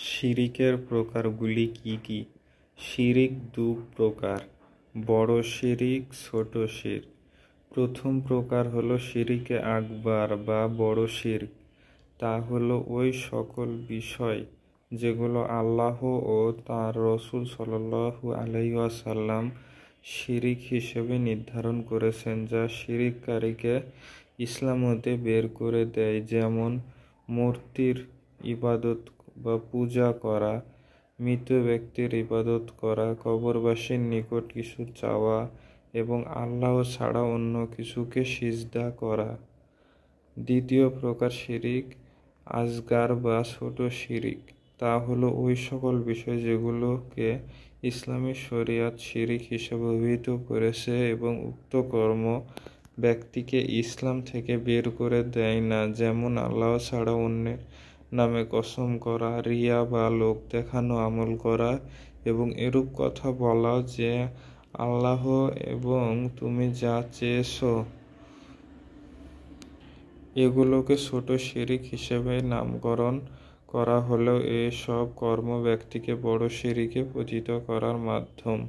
শিরিকের প্রকারগুলি কি কি? শিরিক দু প্রকার, বড় শিরিক, ছোট শিরক। প্রথম প্রকার হলো শিরিকে আকবার বা বড় শিরক। তা হলো ওই সকল বিষয় যেগুলো আল্লাহ ও তাঁর রসূল সাল্লাল্লাহু আলাইহি ওয়াসাল্লাম শিরিক হিসেবে নির্ধারণ করেছেন, যা শিরিককারীকে ইসলাম হতে বের করে দেয়, যেমন মূর্তির ইবাদত বা পূজা করা, মৃত ব্যক্তির ইবাদত করা, কবরবাসীর নিকট কিছু চাওয়া এবং আল্লাহ ছাড়া অন্য কিছুকে সিজদা করা। দ্বিতীয় প্রকার শিরিক আসগার বা ছোট শিরিক। তা হলো ওই সকল বিষয় যেগুলোকে ইসলামী শরিয়ত শিরিক হিসেবে অভিহিত করেছে এবং উক্ত কর্ম ব্যক্তিকে ইসলাম থেকে বের করে দেয় না, যেমন আল্লাহ ছাড়া অন্যের নামে কসম করা, রিয়া বা লোক দেখানো আমল করা এবং এরূপ কথা বলা যে আল্লাহ এবং তুমি যা চেয়েছো। এগুলোকে ছোট শিরিক হিসেবে নামকরণ করা হলেও এসব কর্ম ব্যক্তিকে বড় শিরিকে পতিত করার মাধ্যম।